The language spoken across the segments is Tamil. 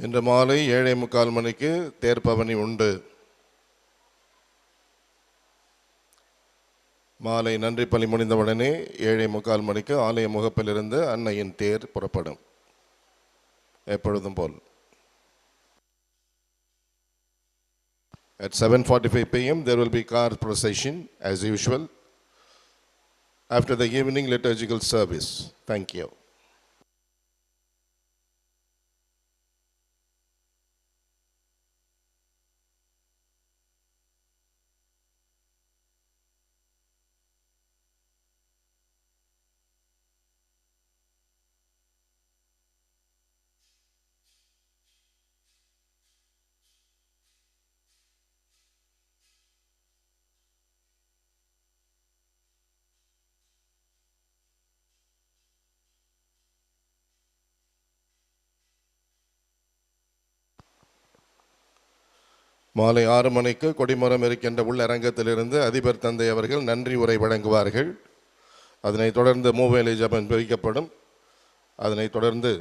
இன்று மாலை 7:45 மணிக்கு தேர்பவனி உண்டு. மாலை நன்றி பலி முடிந்தவுடனே 7:45 மணிக்கு ஆலய முகப்பிலிருந்து அன்னையின் தேர் புறப்படும். எப்பொழுதும் போல். At 7:45 p.m. there will be car procession as usual after the evening liturgical service. Thank you. மாலை 6 மணிக்கு கொடிமரம் இருக்கின்ற உள்ளரங்கத்திலிருந்து அதிபர் தந்தை அவர்கள் நன்றி உரை வழங்குவார்கள். அதனைத் தொடர்ந்து மூவேளை ஜெபம் பிரிக்கப்படும். அதனைத் தொடர்ந்து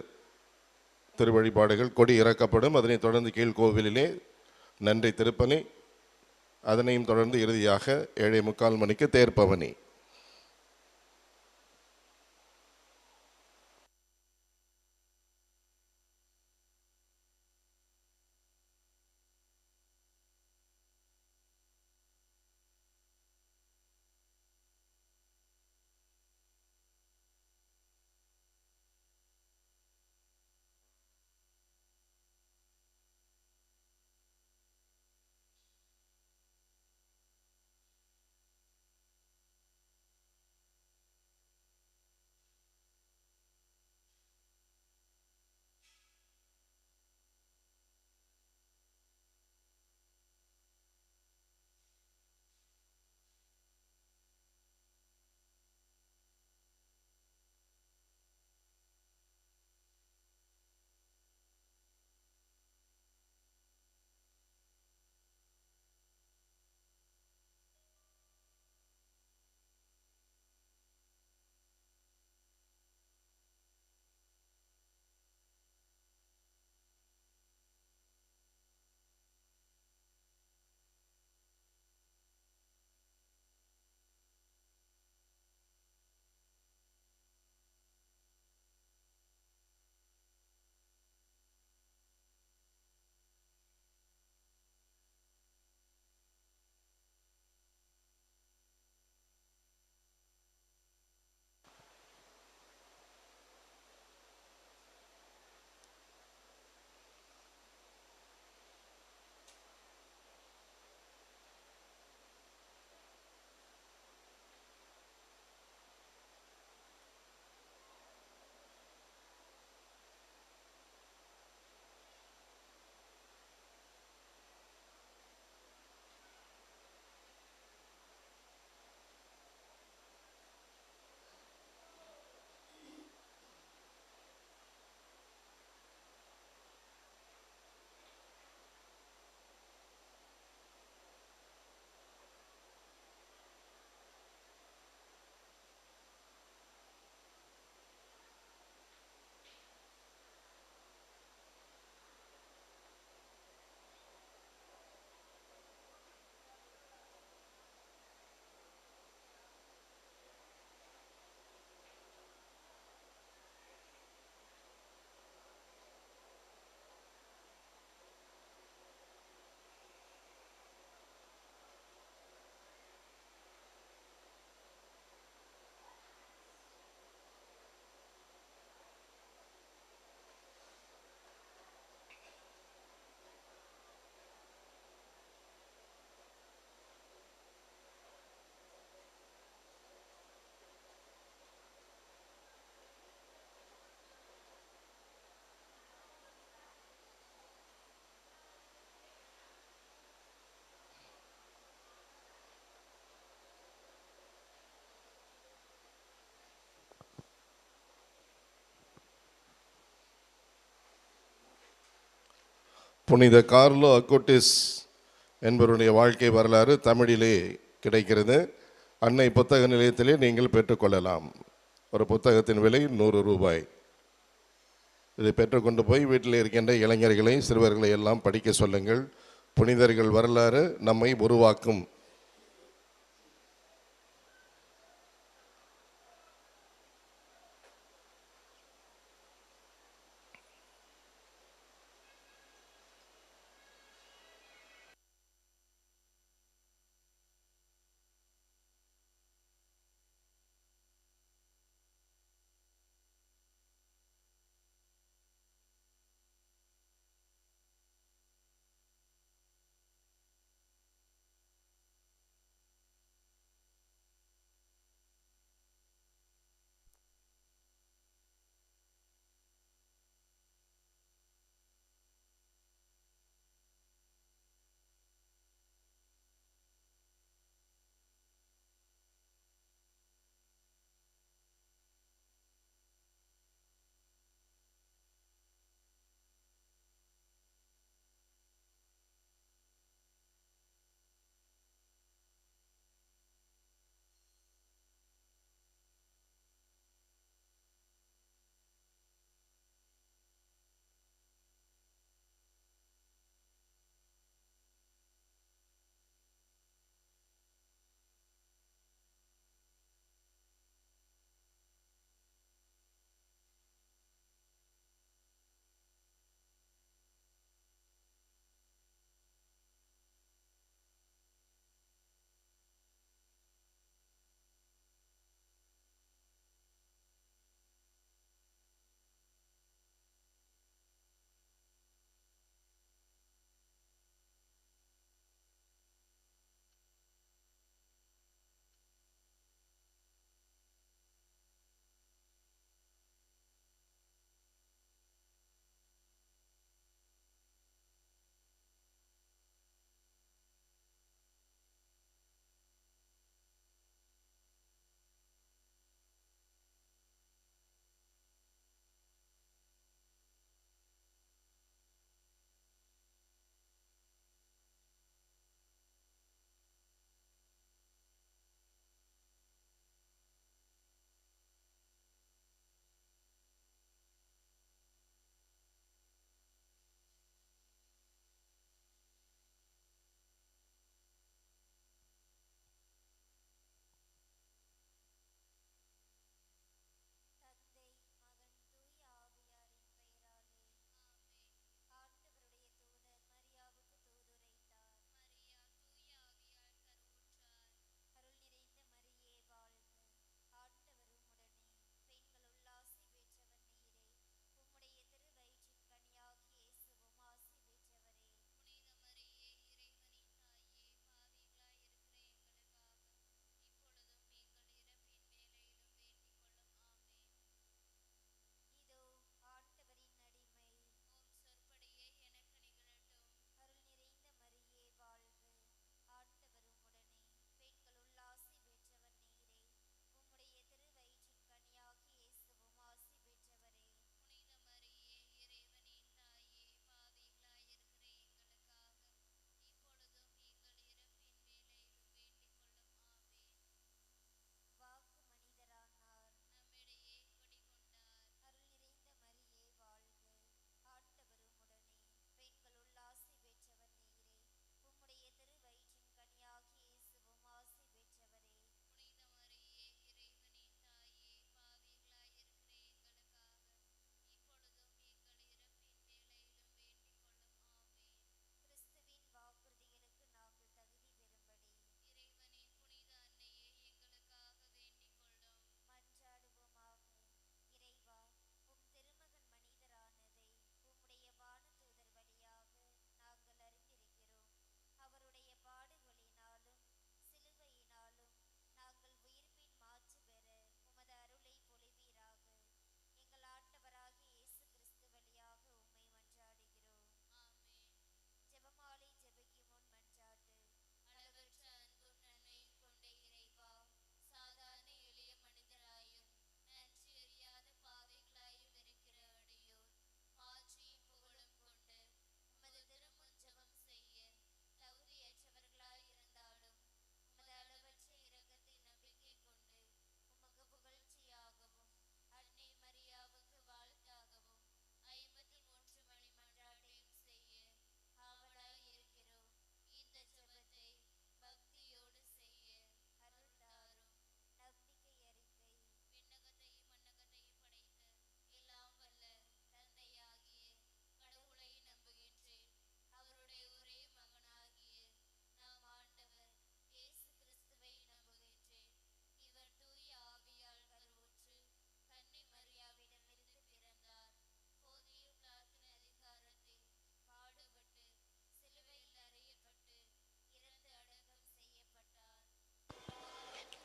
திருவழிபாடுகள், கொடி இறக்கப்படும். அதனைத் தொடர்ந்து கீழ்கோவிலிலே நன்றி திருப்பலி. அதனையும் தொடர்ந்து இறுதியாக 7:45 மணிக்கு தேர்பவனி. புனித கார்லோ அக்குட்டிஸ் என்பவருடைய வாழ்க்கை வரலாறு தமிழிலே கிடைக்கிறது. அன்னை புத்தக நிலையத்திலே நீங்கள் பெற்றுக்கொள்ளலாம். ஒரு புத்தகத்தின் விலை 100 ரூபாய். இதை பெற்றுக்கொண்டு போய் வீட்டில் இருக்கின்ற இளைஞர்களை சிறுவர்களை எல்லாம் படிக்க சொல்லுங்கள். புனிதர்கள் வரலாறு நம்மை உருவாக்கும்.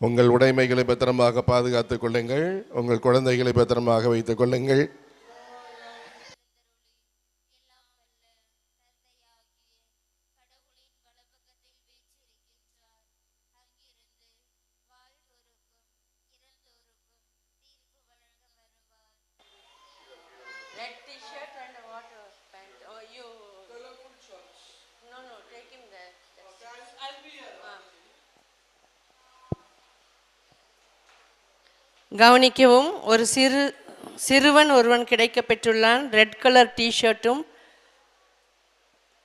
உங்கள் உடைமைகளை பத்திரமாக பாதுகாத்துக் கொள்ளுங்கள். உங்கள் குழந்தைகளை பத்திரமாக வைத்துக் கொள்ளுங்கள். Red t-shirt and a water pant. Oh, you. Colorful shorts. No, take him there. Okay, I'll be here. கவனிக்கவும், ஒரு சிறுவன் ஒருவன் கிடைக்க பெற்றுள்ளான். ரெட் கலர் டிஷர்ட்டும்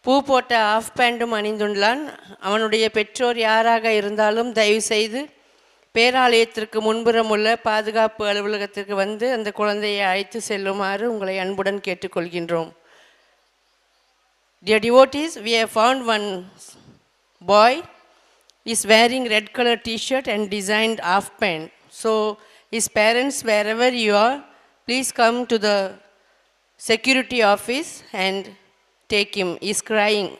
பூ போட்ட ஆஃப் பேண்ட்டும் அணிந்துள்ளான். அவனுடைய பெற்றோர் யாராக இருந்தாலும் தயவு செய்து பேராலயத்திற்கு முன்புறம் உள்ள பாதுகாப்பு அலுவலகத்திற்கு வந்து அந்த குழந்தையை அழைத்து செல்லுமாறு உங்களை அன்புடன் கேட்டுக்கொள்கின்றோம். Dear devotees, we have found one boy is wearing red color t-shirt and designed half pant. So his parents, wherever you are, please come to the security office and take him. He is crying.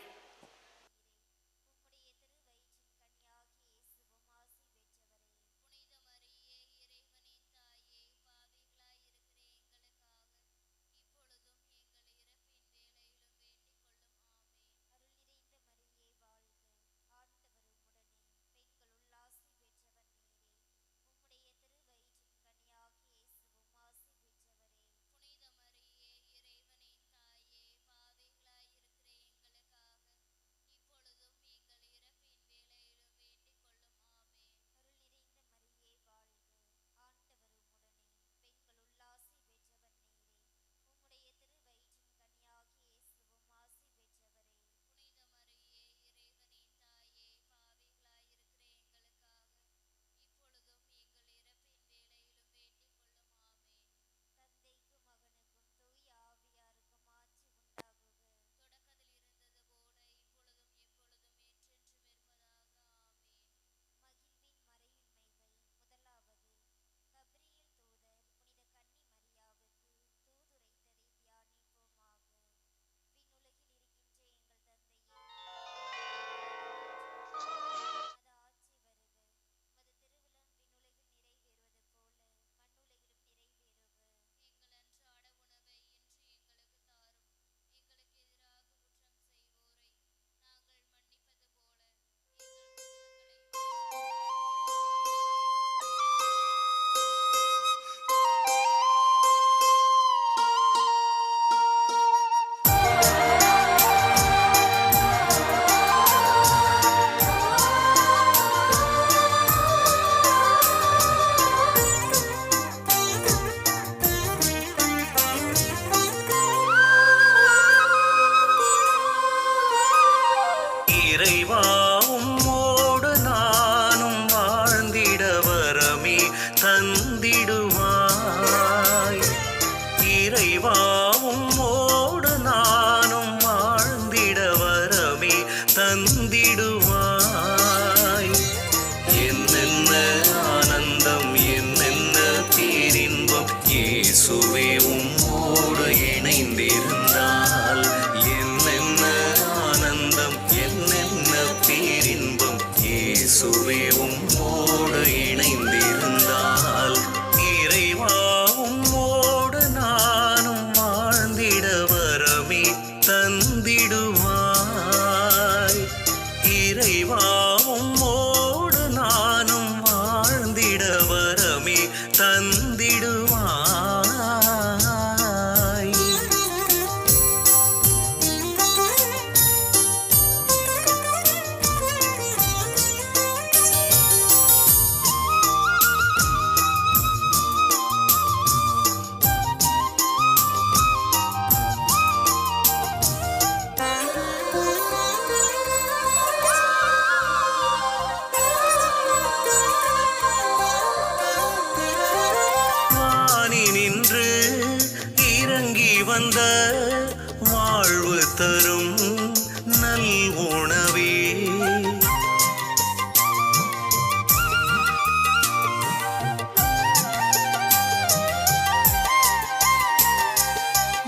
வந்த வாழ்வு தரும் நல் உணவே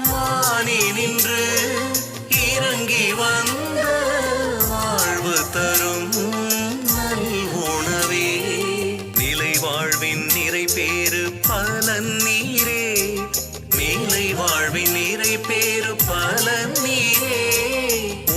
மானி நின்று இறங்கி வந்த வாழ்வு தரும் நல் உணவே பலன் நீரே, நீலை வாழ்வின் நிறை பேரு பலன் நீரே.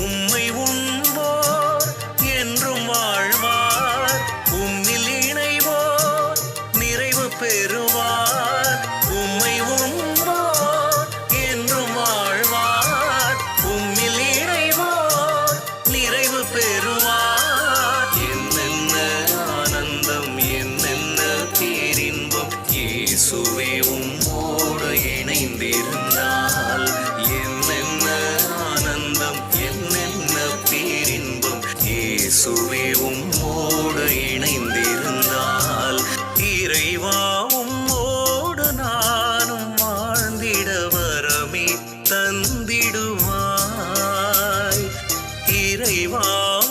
உம்மை உண்போர் என்றும் வாழ்வார், உம்மில் இணைவோர் நிறைவு பெறுவார். உம்மை உண்போர் என்றும் வாழ்வார், உம்மில் இணைவோர் நிறைவு பெறுவார். என்னென்ன ஆனந்தம், என்னென்ன பேரின்பம், இயேசுவே உம்மோடு இணைந்திருந்தால். என்னென்ன ஆனந்தம், என்னென்ன பேரின்பம், இயேசுவே உம்மோடு இணைந்திருந்தால். இறைவா உம்மோடு நானும் வாழ்ந்திட வரமே தந்திடுவாய். இறைவா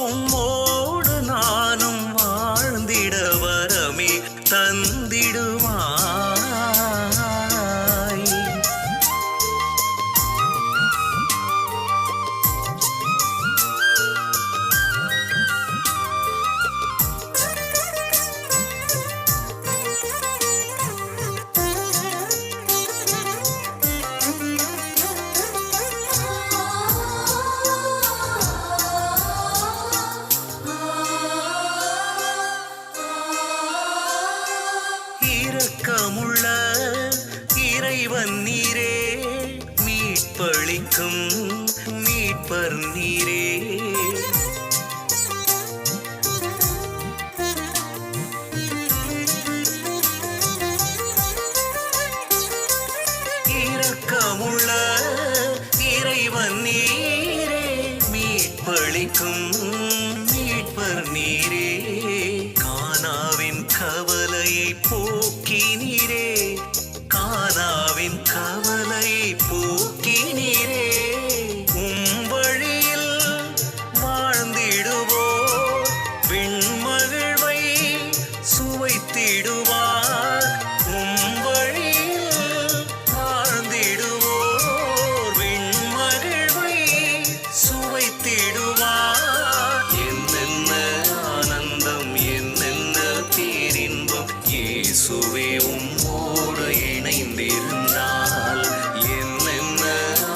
உம்மோடு நானும் வாழ்ந்திட வரமே தந்திடுவாய். இரக்கமுள்ள இறைவன் நீரே, மீட்பளிக்கும் மீட்பர் நீரே. இரக்கமுள்ள இறைவன் நீரே, மீட்பளிக்கும் மீட்பர் நீரே. கானாவின் கவலையை போக்கினீரே, கானாவின் கவலையை போக்கினீரே. உம் வழியில் வாழ்ந்திடுவோர் விண்மகிழ்வை சுவைத்திடுவார். உம் வழியில் வாழ்ந்திடுவோர் விண்மகிழ்வை சுவைத்திடுவார். என்னென்ன ஆனந்தம், என்னென்ன பேரின்பம், இயேசுவே உம்மோடு இணைந்திருந்தால். என்னென்ன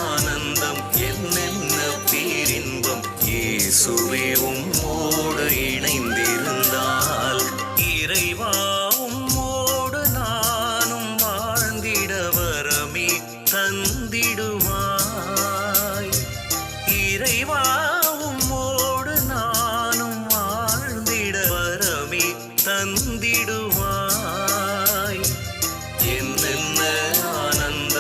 ஆனந்தம், என்னென்ன பேரின்பம், இயேசுவே உம்மோடு இணைந்திருந்தால். இறைவா உம்மோடு நானும் வாழ்ந்திட வரமே தந்திடுவாய். இறைவா உம்மோடு நானும் வாழ்ந்திட வரமே தந்திடுவாய். என்னென்ன ஆனந்தம்,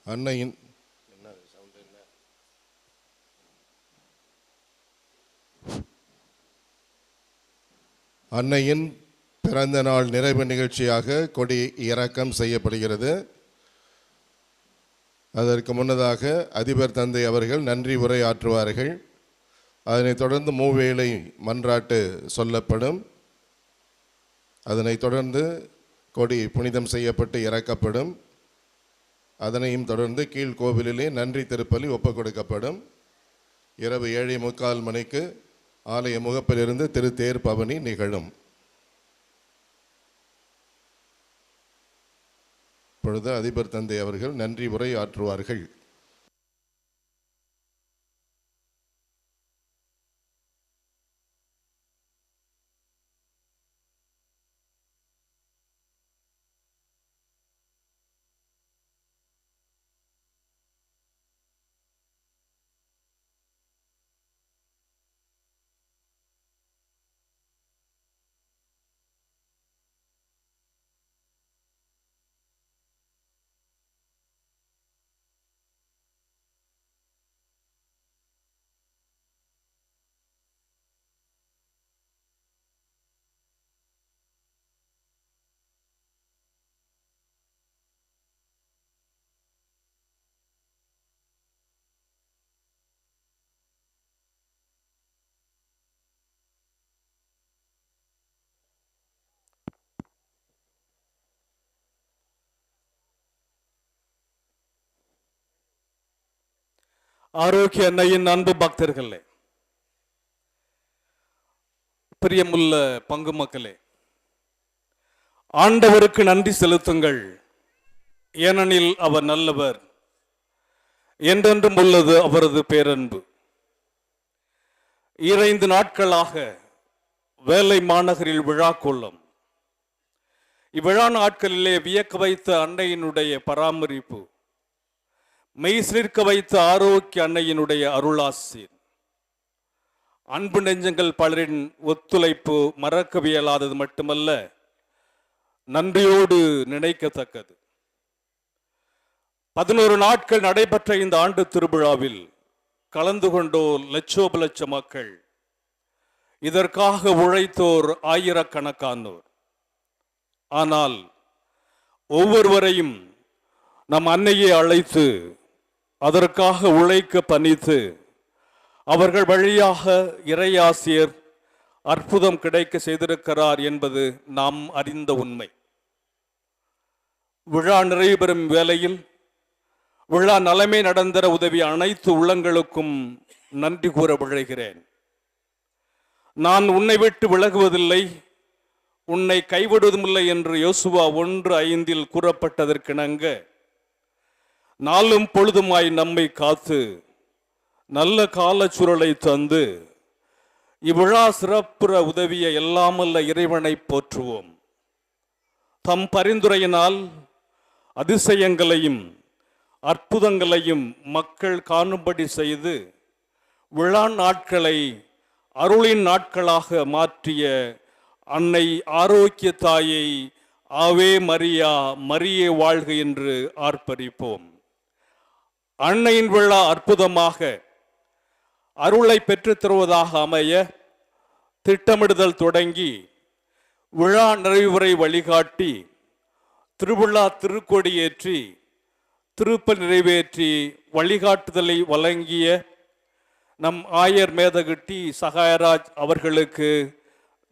அன்னையின் அன்னையின் பிறந்த நாள் நிறைவு நிகழ்ச்சியாக கொடி இறக்கம் செய்யப்படுகிறது. அதற்கு முன்னதாக அதிபர் தந்தை அவர்கள் நன்றி உரை ஆற்றுவார்கள். அதனைத் தொடர்ந்து மூவேளை மன்றாட்டு சொல்லப்படும். அதனைத் தொடர்ந்து கொடி புனிதம் செய்யப்பட்டு இறக்கப்படும். அதனையும் தொடர்ந்து கீழ்கோவிலிலே நன்றி திருப்பலி ஒப்புக் கொடுக்கப்படும். இரவு 7:45 மணிக்கு ஆலய முகப்பிலிருந்து திருத்தேர் பவனி நிகழும். இப்பொழுது அதிபர் தந்தை அவர்கள் நன்றி உரை ஆற்றுவார்கள். ஆரோக்கிய அன்னையின் அன்பு பக்தர்களே, பிரியமுள்ள பங்கு மக்களே, ஆண்டவருக்கு நன்றி செலுத்துங்கள், ஏனெனில் அவர் நல்லவர், என்றென்றும் உள்ளது அவரது பேரன்பு. 2 நாட்களாக வேலை மாநகரில் விழா கொள்ளும். இவ்விழா நாட்களிலே வியக்க வைத்த அன்னையினுடைய பராமரிப்பு, மெய் சிலிர்க்க வைத்த ஆரோக்கிய அன்னையினுடைய அருளாசீர், அன்பு நெஞ்சங்கள் பலரின் ஒத்துழைப்பு மறக்கவியலாதது மட்டுமல்ல, நன்றியோடு நினைக்கத்தக்கது. 11 நாட்கள் நடைபெற்ற இந்த ஆண்டு திருவிழாவில் கலந்து கொண்டோர் லட்சோபலட்ச மக்கள், இதற்காக உழைத்தோர் ஆயிரக்கணக்கானோர். ஆனால் ஒவ்வொருவரையும் நம் அன்னையை அழைத்து அதற்காக உழைக்க பணித்து அவர்கள் வழியாக இறையாசியர் அற்புதம் கிடைக்க செய்திருக்கிறார் என்பது நாம் அறிந்த உண்மை. விழா நிறைவு பெறும் வேளையில் விழா நலமே நடந்தர உதவிய அனைத்து உள்ளங்களுக்கும் நன்றி கூற விழைகிறேன். நான் உன்னை விட்டு விலகுவதில்லை, உன்னை கைவிடுவதுமில்லை என்று யோசுவா 1:5 கூறப்பட்டதற்கிணங்க, நாளும் பொழுதுமாய் நம்மை காத்து நல்ல காலச்சூழலை தந்து இவ்விழா சிறப்புற உதவிய எல்லாமல்ல இறைவனை போற்றுவோம். தம் பரிந்துரையினால் அதிசயங்களையும் அற்புதங்களையும் மக்கள் காணும்படி செய்து விழா நாட்களை அருளின் நாட்களாக மாற்றிய அன்னை ஆரோக்கிய தாயை ஆவே மரியா, மரியே வாழ்க என்று ஆர்ப்பரிப்போம். அன்னையின் விழா அற்புதமாக அருளை பெற்றுத் தருவதாக அமைய திட்டமிடுதல் தொடங்கி விழா நிறைவுரை வழிகாட்டி திருவிழா திருக்கொடியேற்றி திருப்பல் நிறைவேற்றி வழிகாட்டுதலை வழங்கிய நம் ஆயர் மேதகுட்டி சகாயராஜ் அவர்களுக்கு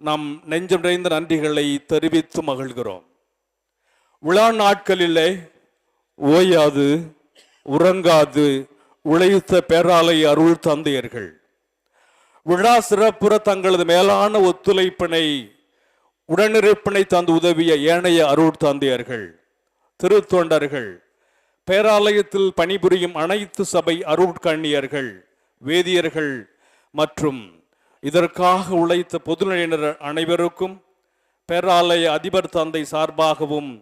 நம் நெஞ்சம் நிறைந்த நன்றிகளை தெரிவித்து மகிழ்கிறோம். விழா நாட்களிலே ஓயாது உறங்காது உழைத்த பேராலய அருள் தந்தையர்கள், விழா சிறப்புற தங்களது மேலான ஒத்துழைப்பினை உடனிருப்பினை தந்து உதவிய ஏனைய அருள் தந்தையர்கள், திருத்தொண்டர்கள், பேராலயத்தில் பணிபுரியும் அனைத்து சபை அருட்கண்ணியர்கள், வேதியர்கள் மற்றும் இதற்காக உழைத்த பொதுநிலையினர் அனைவருக்கும் பேராலய அதிபர் தந்தை சார்பாகவும்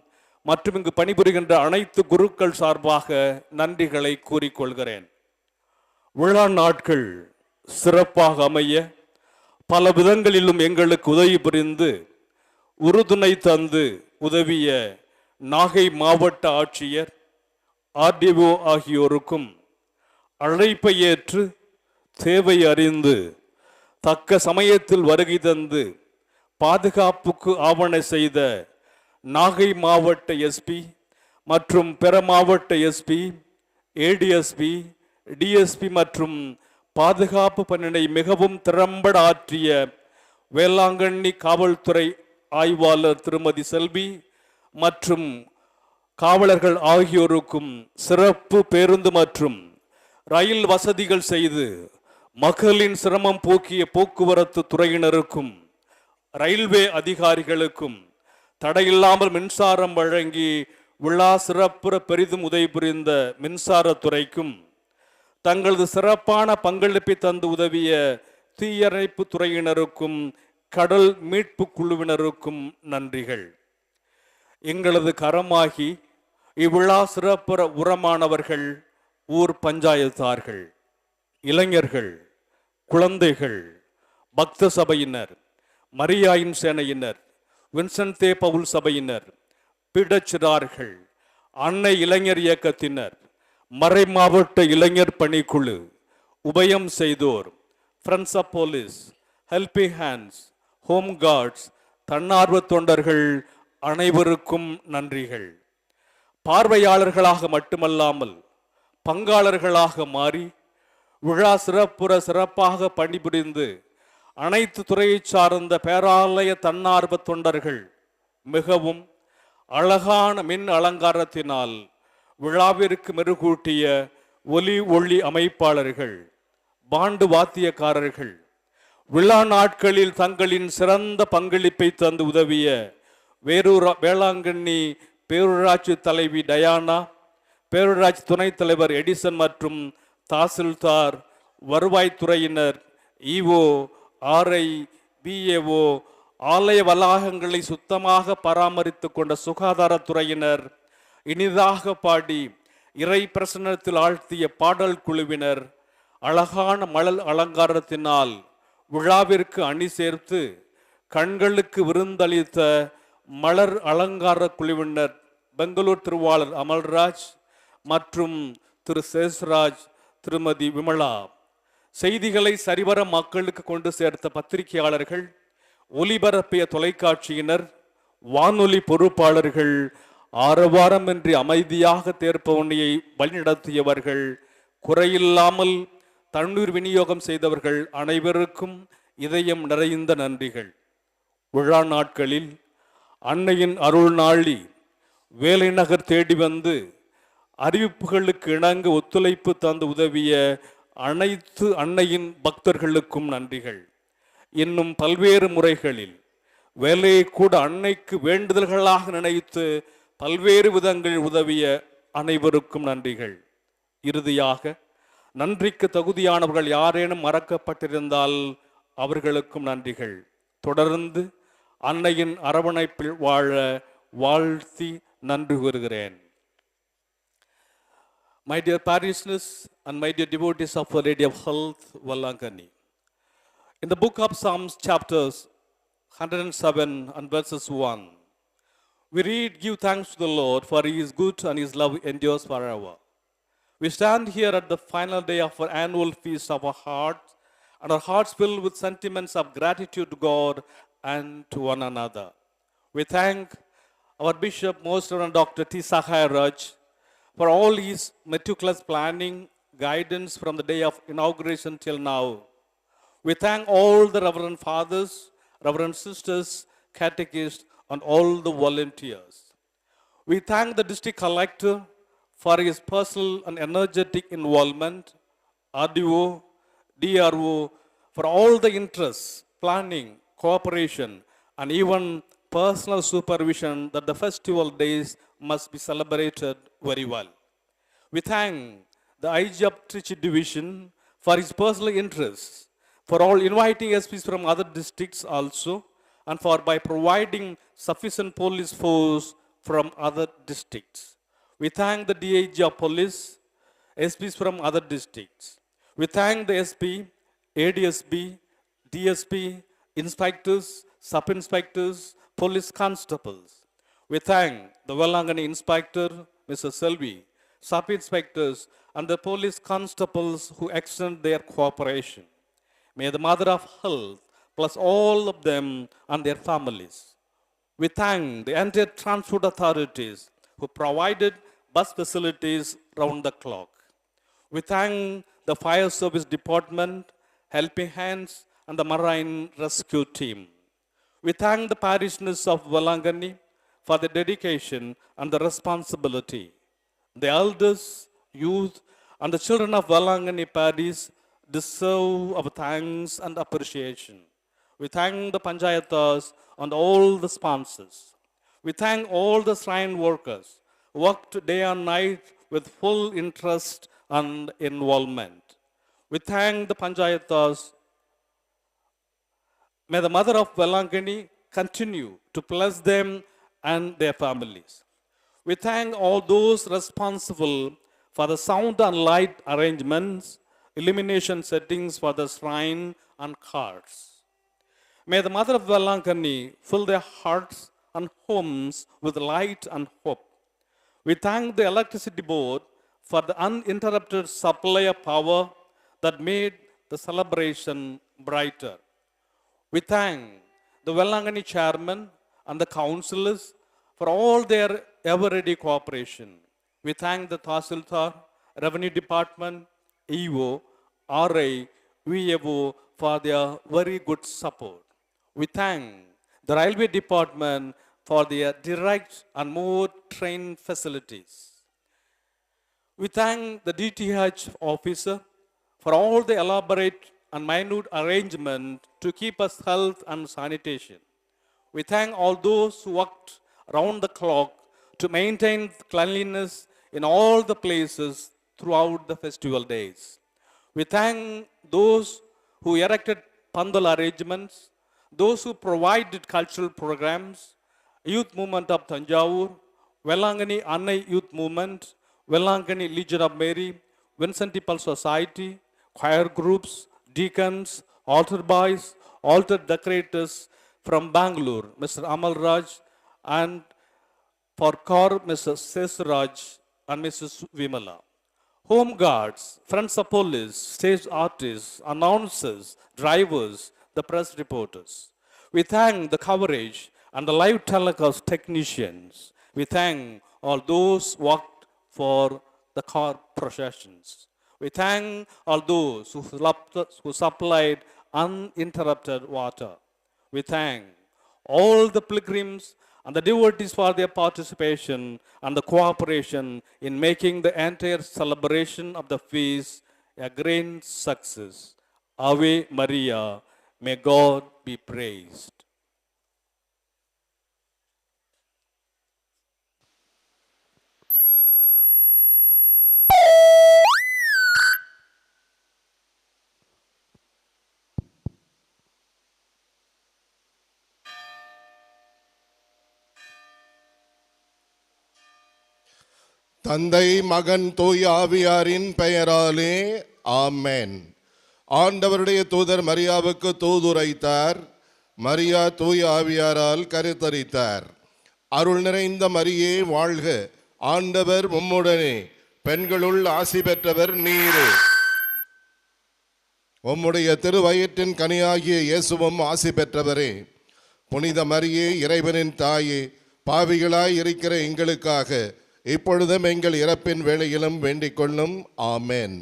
மற்றும் இங்கு பணிபுரிகின்ற அனைத்து குருக்கள் சார்பாக நன்றிகளை கூறிக்கொள்கிறேன். விழா நாட்கள் சிறப்பாக அமைய பல விதங்களிலும் எங்களுக்கு உதவி புரிந்து உறுதுணை தந்து உதவிய நாகை மாவட்ட ஆட்சியர், ஆர்டிஓ ஆகியோருக்கும் அழைப்பை ஏற்று தேவை அறிந்து தக்க சமயத்தில் வருகை தந்து பாதுகாப்புக்கு ஆவண செய்த நாகை மாவட்ட எஸ்பி மற்றும் பிற மாவட்ட எஸ்பி, ஏடிஎஸ்பி, டிஎஸ்பி மற்றும் பாதுகாப்பு பணியை மிகவும் திறம்பட ஆற்றிய வேளாங்கண்ணி காவல்துறை ஆய்வாளர் திருமதி செல்வி மற்றும் காவலர்கள் ஆகியோருக்கும் சிறப்பு பேருந்து மற்றும் ரயில் வசதிகள் செய்து மக்களின் சிரமம் போக்கிய போக்குவரத்து துறையினருக்கும் ரயில்வே அதிகாரிகளுக்கும் தடையில்லாமல் மின்சாரம் வழங்கி விழா சிறப்புற பெரிதும் உதவி புரிந்த மின்சாரத்துறைக்கும் தங்களது சிறப்பான பங்களிப்பை தந்து உதவிய தீயணைப்பு துறையினருக்கும் கடல் மீட்பு குழுவினருக்கும் நன்றிகள். எங்களது கரமாகி இவ்விழா சிறப்புற உரமானவர்கள் ஊர் பஞ்சாயத்தார்கள், இளைஞர்கள், குழந்தைகள், பக்த சபையினர், மரியாயின் சேனையினர், வின்சென்ட் தே பவுல் சபையினர், பிடச்சிறார்கள், அன்னை இளைஞர் இயக்கத்தினர், மறை மாவட்ட இளைஞர் பணிக்குழு, உபயம் செய்தோர், friends of police, helping hands, home guards, தன்னார்வ தொண்டர்கள் அனைவருக்கும் நன்றிகள். பார்வையாளர்களாக மட்டுமல்லாமல் பங்காளர்களாக மாறி விழா சிறப்பாக பணிபுரிந்து அனைத்து துறையை சார்ந்த பேராலய தன்னார்வ தொண்டர்கள் மிகவும் அழகான மின் அலங்காரத்தினால் விழாவிற்கு மெருகூட்டிய ஒளி அமைப்பாளர்கள், பாண்டு வாத்தியக்காரர்கள், விழா நாட்களில் தங்களின் சிறந்த பங்களிப்பை தந்து உதவிய வேளாங்கண்ணி பேரூராட்சி தலைவி டயானா, பேரூராட்சி துணைத் தலைவர் எடிசன் மற்றும் தாசில்தார், வருவாய்த்துறையினர், இஓ, ஆர்ஐ, பிஏஓ, ஆலய வளாகங்களை சுத்தமாக பராமரித்து கொண்ட சுகாதாரத்துறையினர், இனிதாக பாடி இறை பிரசன்னத்தில் ஆழ்த்திய பாடல் குழுவினர், அழகான மலர் அலங்காரத்தினால் விழாவிற்கு அணி சேர்த்து கண்களுக்கு விருந்தளித்த மலர் அலங்கார குழுவினர் பெங்களூர் திருவாளர் அமல்ராஜ் மற்றும் திரு சேஸ்ராஜ், திருமதி விமலா, செய்திகளை சரிவர மக்களுக்கு கொண்டு சேர்த்த பத்திரிகையாளர்கள், ஒலிபரப்பிய தொலைக்காட்சியினர், வானொலி பொறுப்பாளர்கள், ஆரவாரமின்றி அமைதியாக தேர்ப்பவனியை வழிநடத்தியவர்கள், குறையில்லாமல் தண்ணீர் விநியோகம் செய்தவர்கள் அனைவருக்கும் இதயம் நிறைந்த நன்றிகள். விழா நாட்களில் அன்னையின் அருள் நாளி வேலை நகர் தேடி வந்து அறிவிப்புகளுக்கு இணங்க ஒத்துழைப்பு தந்து உதவிய அனைத்து அன்னையின் பக்தர்களுக்கும் நன்றிகள். இன்னும் பல்வேறு முறைகளில் வேலையை கூட அன்னைக்கு வேண்டுதல்களாக நினைத்து பல்வேறு விதங்களில் உதவிய அனைவருக்கும் நன்றிகள். இறுதியாக நன்றிக்கு தகுதியானவர்கள் யாரேனும் மறக்கப்பட்டிருந்தால் அவர்களுக்கும் நன்றிகள். தொடர்ந்து அன்னையின் அரவணைப்பில் வாழ வாழ்த்தி நன்றி கூறுகிறேன். My dear parishioners and my dear devotees of Our Lady of Health, Vallangani. In the book of Psalms, chapters 107 and verses 1, we read, "Give thanks to the Lord, for He is good and His love endures forever." We stand here at the final day of our annual feast of our hearts, and our hearts filled with sentiments of gratitude to God and to one another. We thank our Bishop, Most Reverend Dr. T. Sahai Raj, for all his meticulous planning, guidance from the day of inauguration till now. We thank all the Reverend Fathers, Reverend Sisters, Catechists, and all the volunteers. We thank the District Collector for his personal and energetic involvement, RDO, DRO, for all the interests, planning, cooperation, and even personal supervision that the festival days must be celebrated very well. We thank the IG of Trichy Division for his personal interests, for all inviting SPs from other districts also, and for by providing sufficient police force from other districts. We thank the DIG of Police, SPs from other districts. We thank the SP, ADSP, DSP, inspectors, sub-inspectors, police constables. We thank the Vallangani Inspector, Mr. Selvi, sub-inspectors, and the police constables who extend their cooperation. May the Mother of Health bless all of them and their families. We thank the entire transport authorities who provided bus facilities round the clock. We thank the fire service department, helping hands, and the marine rescue team. We thank the parishioners of Valangani for the dedication and the responsibility. The elders, youth, and the children of Valangani parish deserve our thanks and appreciation. We thank the panchayatas and all the sponsors. We thank all the shrine workers who worked day and night with full interest and involvement. We thank the panchayatas. May the Mother of Valangani continue to bless them and their families. We thank all those responsible for the sound and light arrangements, illumination settings for the shrine and carts. May the Mother of Valangani fill their hearts and homes with light and hope. We thank the electricity board for the uninterrupted supply of power that made the celebration brighter. We thank the Valangani chairman and the councillors for all their ever-ready cooperation. We thank the Tahsildar, Revenue Department, EO, RA, VAO for their very good support. We thank the Railway Department for their direct and more trained facilities. We thank the DTH officer for all the elaborate and minute arrangement to keep us health and sanitation. We thank all those who worked around the clock to maintain cleanliness in all the places throughout the festival days. We thank those who erected pandal arrangements, those who provided cultural programs, Youth Movement of Tanjavur, Valangani Annai Youth Movement, Valangani Legion of Mary, Vincent de Paul Society, choir groups, deacons, altar boys, altar decorators from Bangalore, Mr. Amal Raj, and for Kor, Mr. Sesraj and Mrs. Vimala. Home guards, friends of police, stage artists, announcers, drivers, the press reporters. We thank the coverage and the live telecast technicians. We thank all those who worked for the car processions. We thank all those who supplied uninterrupted water. We thank all the pilgrims and the devotees for their participation and the cooperation in making the entire celebration of the feast a grand success. Ave Maria, may God be praised. தந்தை மகன் தூய ஆவியாரின் பெயராலே ஆமென். ஆண்டவருடைய தூதர் மரியாவுக்கு தூதுரைத்தார். மரியா தூய ஆவியாரால் கருத்தரித்தார். அருள் நிறைந்த மரியே வாழ்க, ஆண்டவர் உம்முடனே, பெண்களுள் ஆசி பெற்றவர் நீரே. உம்முடைய திருவயிற்றின் கனியாகிய இயேசுவும் ஆசி பெற்றவரே. புனித மரியே, இறைவனின் தாயே, பாவிகளாய் இருக்கிற எங்களுக்காக இப்பொழுதும் எங்கள் இறப்பின் வேளையிலும் வேண்டிக் கொள்ளும். ஆமென்.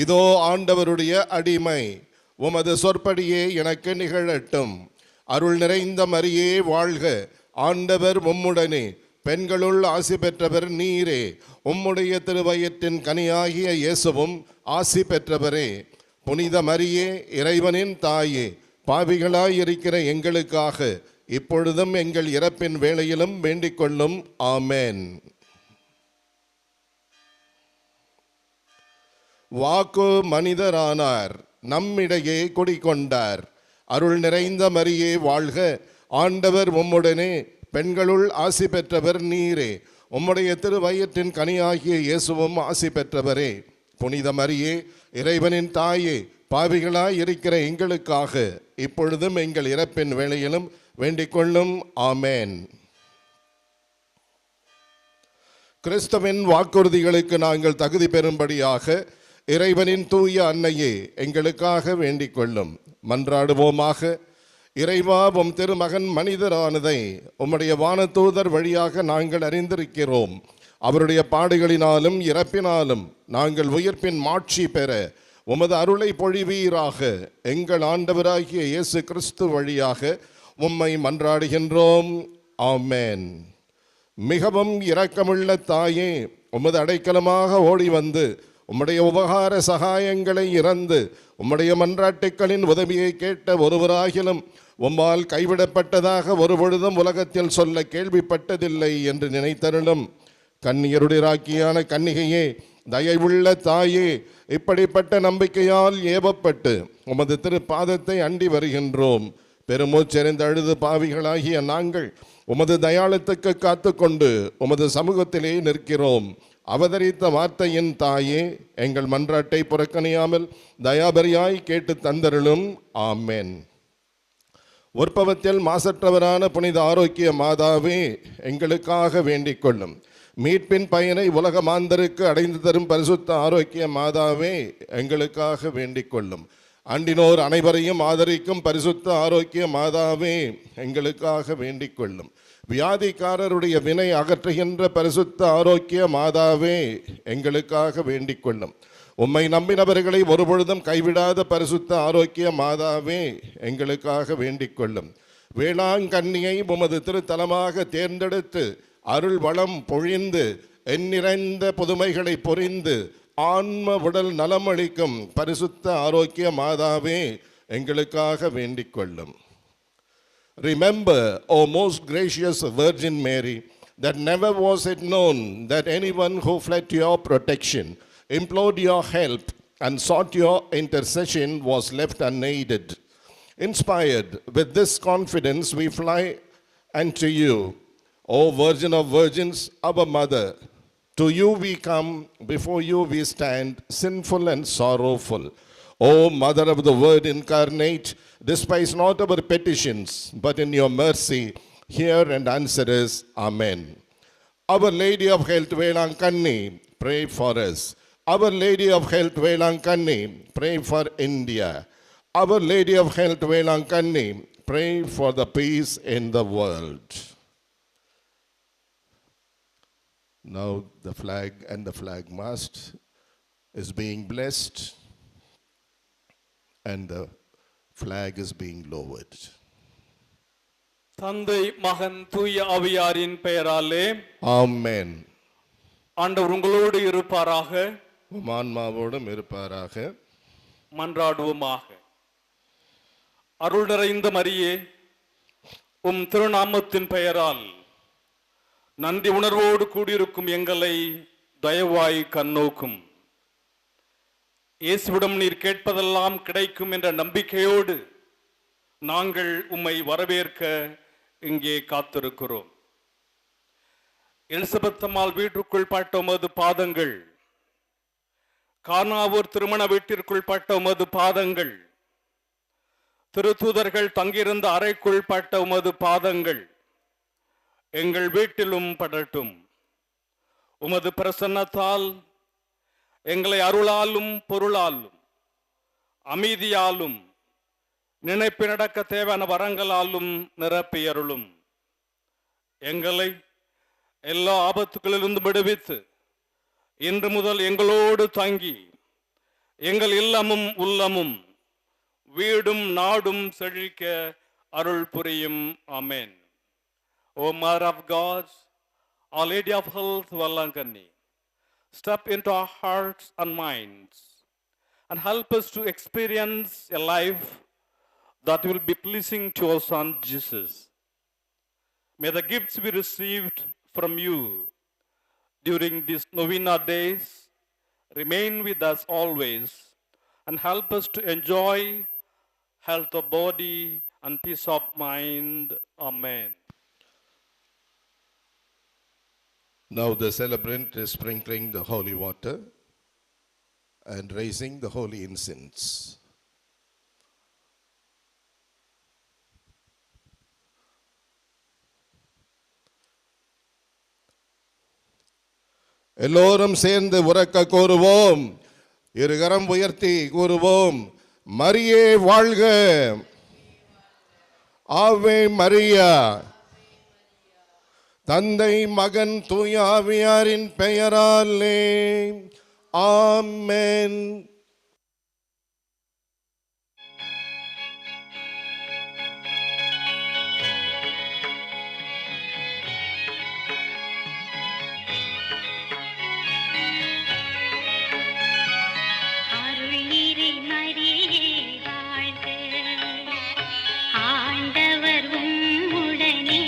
இதோ ஆண்டவருடைய அடிமை, உமது சொற்படியே எனக்கு நிகழட்டும். அருள் நிறைந்த மரியே வாழ்க, ஆண்டவர் உம்முடனே, பெண்களுள் ஆசி பெற்றவர் நீரே. உம்முடைய திருவயிற்றின் கனியாகிய இயேசுவும் ஆசி பெற்றவரே. புனித மரியே, இறைவனின் தாயே, பாவிகளாய் இருக்கிற எங்களுக்காக இப்பொழுதும் எங்கள் இறப்பின் வேளையிலும் வேண்டிக் கொள்ளும். ஆமென். வாக்கு மனிதரானார், நம்மிடையே குடிகொண்டார். அருள் நிறைந்த மரியே வாழ்க, ஆண்டவர் உம்முடனே, பெண்களுள் ஆசி பெற்றவர் நீரே. உம்முடைய திருவயிற்றின் கனியாகிய இயேசுவும் ஆசி பெற்றவரே. புனித மரியே, இறைவனின் தாயே, பாவிகளாய் இருக்கிற எங்களுக்காக இப்பொழுதும் எங்கள் இறப்பின் வேளையிலும் வேண்டிக் கொள்ளும். ஆமென். கிறிஸ்துவின் வாக்குறுதிகளுக்கு நாங்கள் தகுதி பெறும்படியாக இறைவனின் தூய அன்னையே எங்களுக்காக வேண்டிக் கொள்ளும். மன்றாடுவோமாக. இறைவா, உம் திருமகன் மனிதரானதை உம்முடைய வானதூதர் வழியாக நாங்கள் அறிந்திருக்கிறோம். அவருடைய பாடுகளினாலும் இறப்பினாலும் நாங்கள் உயிர்ப்பின் மாட்சி பெற உமது அருளை பொழிவீராக. எங்கள் ஆண்டவராகிய இயேசு கிறிஸ்து வழியாக உம்மை மன்றாடுகின்றோம். ஆமென். மிகவும் இரக்கமுள்ள தாயே, உமது அடைக்கலமாக ஓடி வந்து உம்முடைய உபகார சகாயங்களை இறந்து உம்முடைய மன்றாட்டுக்களின் உதவியை கேட்ட ஒருவராகிலும் உம்மால் கைவிடப்பட்டதாக ஒருபொழுதும் உலகத்தில் சொல்ல கேள்விப்பட்டதில்லை என்று நினைத்தருளும். கன்னியருடைய ராக்கியான கன்னிகையே, தயவுள்ள தாயே, இப்படிப்பட்ட நம்பிக்கையால் ஏவப்பட்டு உமது திருப்பாதத்தை அண்டி வருகின்றோம். பெருமூச்செறிந்து அழுது பாவிகளாகிய நாங்கள் உமது தயாளத்துக்கு காத்துக்கொண்டு உமது சமூகத்திலே நிற்கிறோம். அவதரித்த வார்த்தையின் தாயே, எங்கள் மன்றாட்டை புறக்கணியாமல் தயாபரியாய் கேட்டு தந்தருளும். ஆமென். உற்பவத்தில் மாசற்றவரான புனித ஆரோக்கிய மாதாவே, எங்களுக்காக வேண்டிக் கொள்ளும். மீட்பின் பயனை உலக மாந்தருக்கு அடைந்து தரும் பரிசுத்த ஆரோக்கிய மாதாவே, எங்களுக்காக வேண்டிக் கொள்ளும். அண்டினோர் அனைவரையும் ஆதரிக்கும் பரிசுத்த ஆரோக்கிய மாதாவே, எங்களுக்காக வேண்டிக் கொள்ளும். வியாதிக்காரருடைய வினை அகற்றுகின்ற பரிசுத்த ஆரோக்கிய மாதாவே, எங்களுக்காக வேண்டிக் கொள்ளும். உம்மை நம்பினவர்களை ஒருபொழுதும் கைவிடாத பரிசுத்த ஆரோக்கிய மாதாவே, எங்களுக்காக வேண்டிக் கொள்ளும். வேளாங்கண்ணியை உமது திருத்தலமாக தேர்ந்தெடுத்து அருள் வளம் பொழிந்து எண்ணிறைந்த புதுமைகளை பொறிந்து ஆன்ம உடல் நலமளிக்கும் பரிசுத்த ஆரோக்கிய மாதாவே, எங்களுக்காக வேண்டிக் கொள்ளும். Remember, O most gracious Virgin Mary, that never was it known that anyone who fled to your protection, implored your help, and sought your intercession was left unaided. Inspired with this confidence, we fly unto you, O Virgin of Virgins, our Mother. To you we come, before you we stand, sinful and sorrowful. O Mother of the Word incarnate, despise not our petitions, but in your mercy hear and answer us. Amen. Our Lady of Health, Velankanni, pray for us. Our Lady of Health, Velankanni, pray for India. Our Lady of Health, Velankanni, pray for the peace in the world. Now the flag and the flag mast is being blessed and the flag is being lowered. தந்தை மகன் தூய ஆவியாரின் பெயராலே Amen. ஆண்டவர் உங்களோடு இருப்பாராக. உம் ஆன்மாவோடும் இருப்பாராக. மன்றாடுவோமாக. அருள் நிறைந்த மரியே, உம் திருநாமத்தின் பெயரால் நன்றி உணர்வோடு கூடியிருக்கும் எங்களை தயவாய் கண்ணோக்கும். இயேசுவிடம் நீர் கேட்பதெல்லாம் கிடைக்கும் என்ற நம்பிக்கையோடு நாங்கள் உம்மை வரவேற்க இங்கே காத்திருக்கிறோம். எலிசபெத்தம்மாள் வீட்டிற்குள் பட்ட உமது பாதங்கள், கானாவூர் திருமண வீட்டிற்குள் பட்ட உமது பாதங்கள், திருத்தூதர்கள் தங்கியிருந்த அறைக்குள் பட்ட உமது பாதங்கள் எங்கள் வீட்டிலும் படட்டும். உமது பிரசன்னத்தால் எங்களை அருளாலும் பொருளாலும் அமைதியாலும் நினைப்பு நடக்க தேவையான வரங்களாலும் நிரப்பியருளும். எங்களை எல்லா ஆபத்துகளிலிருந்து விடுவித்து இன்று முதல் எங்களோடு தங்கி எங்கள் இல்லமும் உள்ளமும் வீடும் நாடும் செழிக்க அருள் புரியும். ஆமென். O Mother of God, Our Lady of Health, Velankanni, step into our hearts and minds and help us to experience a life that will be pleasing to our Son Jesus. May the gifts we received from you during these novena days remain with us always and help us to enjoy health of body and peace of mind. Amen. Now the celebrant is sprinkling the holy water and raising the holy incense. எல்லோரும் சேர்ந்து உரக்க கூறுவோம், இருகரம் உயர்த்தி கூறுவோம், மரியே வாழ்க, ஆவே மரியா. தந்தை மகன் தூய ஆவியாரின் பெயராலே ஆமென். அருள்நீரை மரியே வாழ்க, ஆண்டவர் உம்முடனே,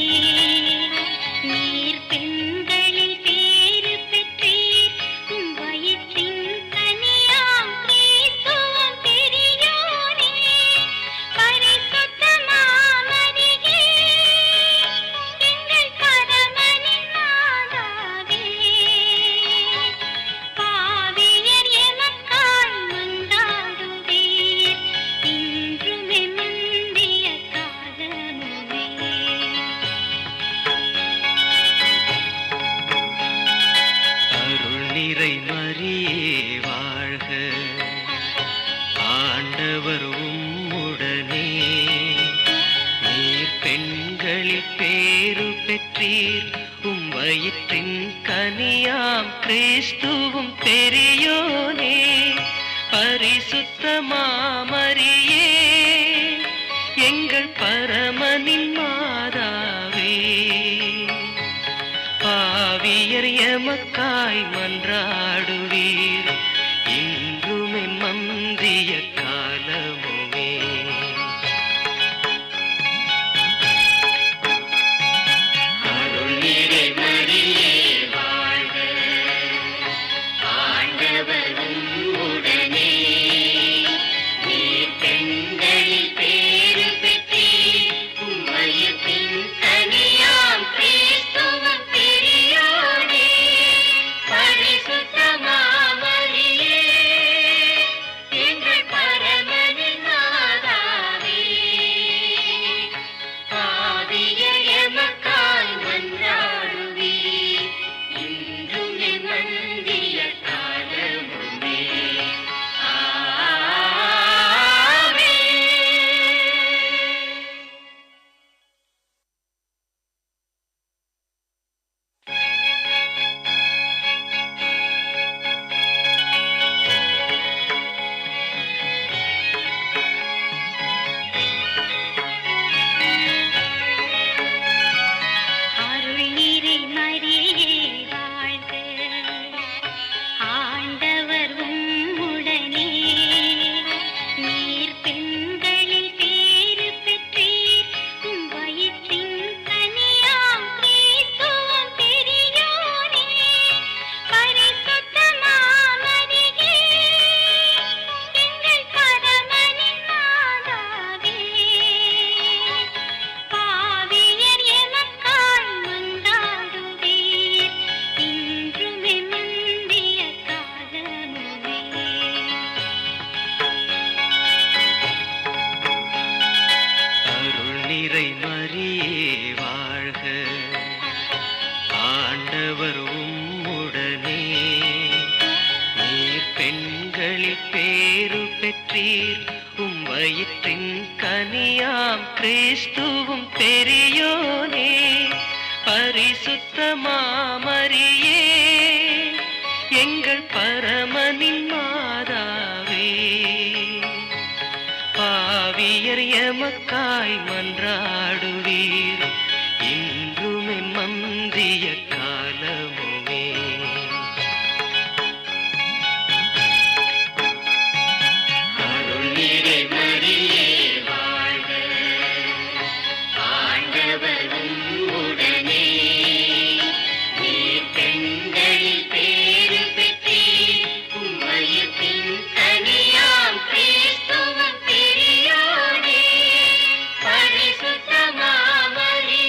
நீர் பெண்களில் பேறு பெற்றீர், உம் வயிற்றின் கனியாம் கிறிஸ்துவும் பெரியோனே. பரிசுத்த மாமரியே, எங்கள் பரமனின் மாதாவே, பாவியர் எமக்காய் மன்றாடுவீர், இன்றும் எமந்திய காலமுமே. அருள் நிறை மரியே வாழ்க, ஆண்டவர் உம்முடனே, நீர் பெண்களில் பேறு பெற்றீர், உம் வயிற்றின் கனியாம் கிறிஸ்துவும் பெரியோனே. பரிசுத்த மாமரியே, எங்கள் பரமனின் மாதாவே, பாவியர் எமக்காய் மன்றாடுவீர், இன்றுமே மந்திய காலமுமே. அருள் நிறை மரியே வாழ்க, ஆண்டவர் உம்முடனே, நீர் பெண்களில் பேறு பெற்றீர், உம் வயிற்றின் கனியாம் கிறிஸ்துவும் பெரியோனே. பரிசுத்த மாமரியே, எங்கள் பரமனின் மாதாவே, பாவியர் எமக்காய் மன்றாடுவீர், இன்றும் எமந்திய காலமுமே. ஆமென். அருள்நீரை மரியே வாழ்க, ஆண்டவர் உம்முடனே, நீர் பெண்களில் பேறு பெற்றீர், உம் வயிற்றின் கனியாம் கிறிஸ்துவும் பெரியோனே. பரிசுத்த மாமரியே, எங்கள் பரமனின் மாதாவே, பாவியர் எமக்காய் மன்றாடுவீர், இன்றும் எமந்திய காலமுமே. அருள் நிறை மரியே வாழ்க, ஆண்டவர் உம்முடனே, நீர் பெண்களில் பேறு பெற்றீர், உம் வயிற்றின் கனியாம் கிறிஸ்துவும் பெரியோனே. பரிசுத்த மாமரியே, எங்கள் பரமனின் மாதாவே, பாவியர் எமக்காய் மன்றாடுவீர், இன்றுமே மந்திய காலமுமே. அருள் நிறை மரியே வாழ்க, ஆண்டவர் உம்முடனே, நீர் பெண்களில் பேறு பெற்றீர், உம் வயிற்றின் கனியாம் கிறிஸ்துவும் பெரியோனே. பரிசுத்த மாமரியே,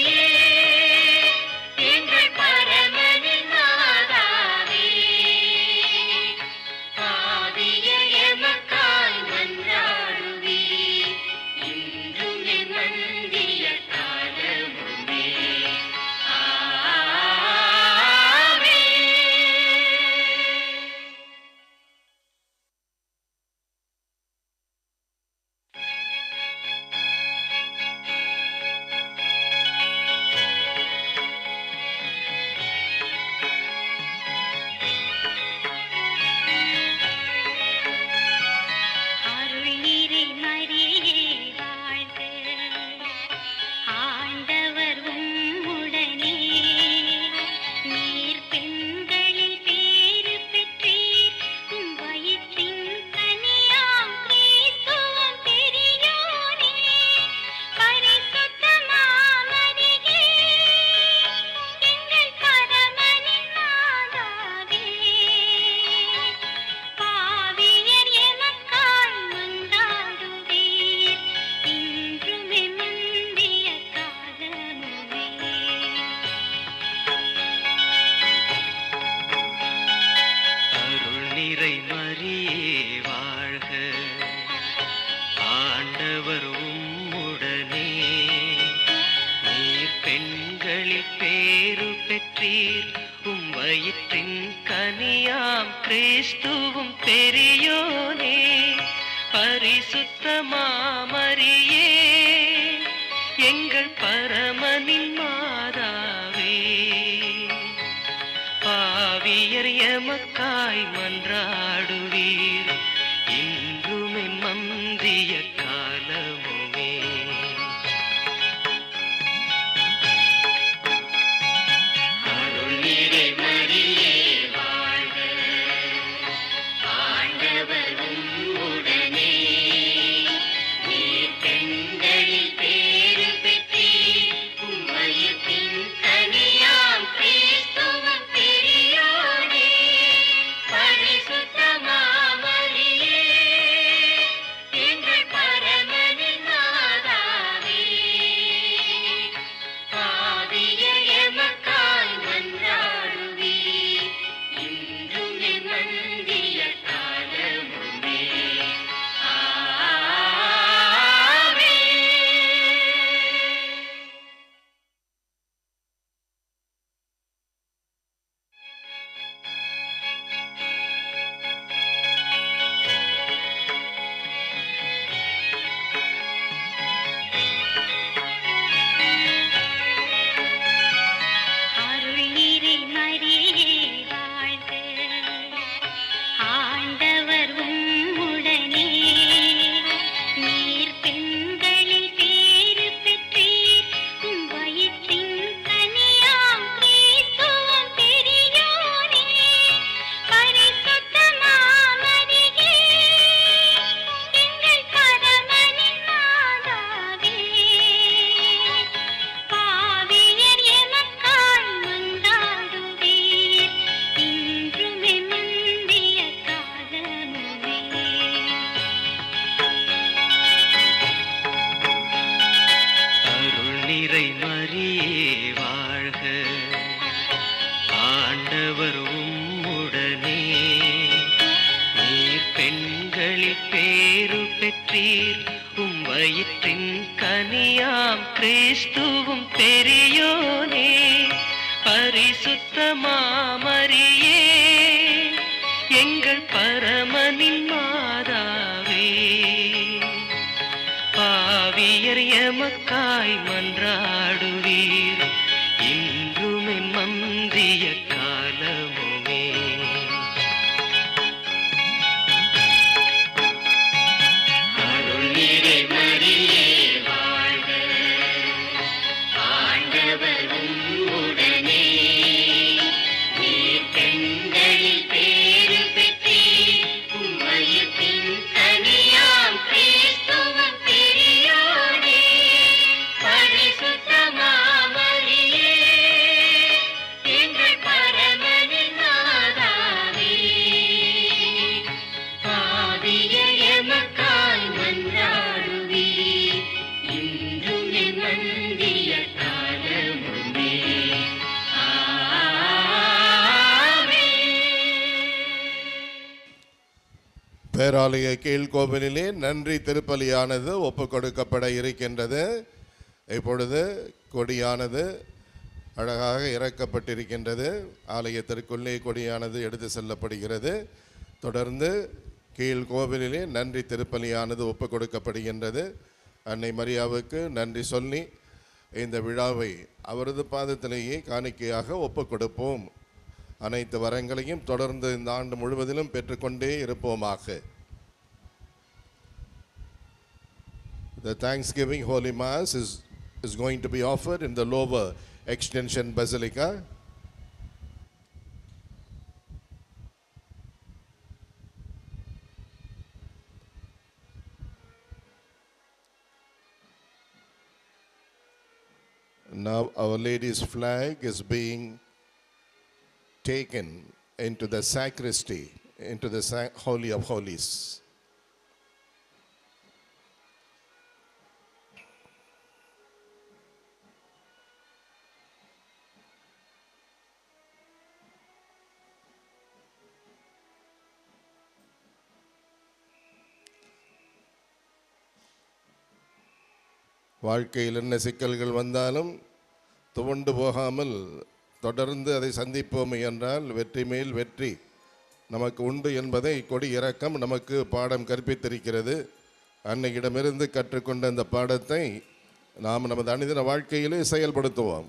பெண்களில் பேரு பெற்றீர் உம் வயிற்றின் கனியாம் கிறிஸ்துவும் பெரியோனே பரிசுத்த மாமரியே எங்கள் பரமனின் மாதாவே பாவியர் எமக்காய் மன்றாடுவீர் இன்றுமே மந்திய காலமுமே அருள் நிறை மரியே வாழ்க ஆண்டவர் உம்முடனே நீர் பெண்களில் பேறு பெற்றீர் உம் வயிற்றின் கனியாம் கிறிஸ்துவும் பெரியோனே பரிசுத்த மாமரியே எங்கள் பரமனின் மாதாவே பாவியர் எமக்காய் மன்றாடுவீர் இன்றும் என் மந்திய காலமுமே ஆமென். அருள் நிறை மரியே வாழ்க ஆண்டவர் உம்முடனே நீர் பெண்களில் பேறு பெற்றீர் உம் வயிற்றின் கனியாம் கிறிஸ்துவும் பெரியோனே பரிசுத்த மாமரியே எங்கள் பரமனின் மாதாவே பாவியர் எமக்காய் மன்றாடுவீர் இன்றுமே மந்திய காலமுமே அருள் நிறை மரியே வாழ்க ஆண்டவர் உம்முடனே நீர் பெண்களில் பேரு பெற்றீர் உம் வயிற்றின் கனியாம் கிறிஸ்துவும் பெரியோனே பரிசுத்த மாமரியே எங்கள் பரமனின் மாதாவே பாவியர் எமக்காய் மன்றாடுவீர் இன்றுமே மந்திய காலமுமே அருள் நிறை மரியே வாழ்க ஆண்டவர் உம்முடனே நீர் பெண்களில் பேறு பெற்றீர் உம் வயிற்றின் கனியாம் கிறிஸ்துவும் பெரியோனே பரிசுத்த மாமரியே எங்கள் பரமனின் மாதாவே பாவியர் எமக்காய் மன்றாடுவீர் இன்றும் என் மந்திய காலமுமே ஆமென். பேராலய கீழ்கோவிலிலே நன்றி திருப்பலியானது ஒப்பு கொடுக்கப்பட இருக்கின்றது. இப்பொழுது கொடியானது அழகாக இறக்கப்பட்டிருக்கின்றது. ஆலயத்திற்குள்ளே கொடியானது எடுத்து செல்லப்படுகிறது. தொடர்ந்து கீழ்கோவிலிலே நன்றி திருப்பலியானது ஒப்பு கொடுக்கப்படுகின்றது. அன்னை மரியாவுக்கு நன்றி சொல்லி இந்த விழாவை அவரது பாதத்திலேயே காணிக்கையாக ஒப்பு கொடுப்போம். அனைத்து வரங்களையும் தொடர்ந்து இந்த ஆண்டு முழுவதிலும் பெற்றுக்கொண்டே இருப்போமாக. The Thanksgiving Holy Mass is going to be offered in the lower extension basilica. Now Our Lady's flag is being taken into the sacristy, into the Holy of Holies. வாழ்க்கையில் என்ன சிக்கல்கள் வந்தாலும் துவண்டு போகாமல் தொடர்ந்து அதை சந்திப்போம் என்றால் வெற்றி மேல் வெற்றி நமக்கு உண்டு என்பதை கொடி இறக்கம் நமக்கு பாடம் கற்பித்திருக்கிறது. அன்னையிடமிருந்து கற்றுக்கொண்ட அந்த பாடத்தை நாம் நமது அனுதின வாழ்க்கையிலே செயல்படுத்துவோம்.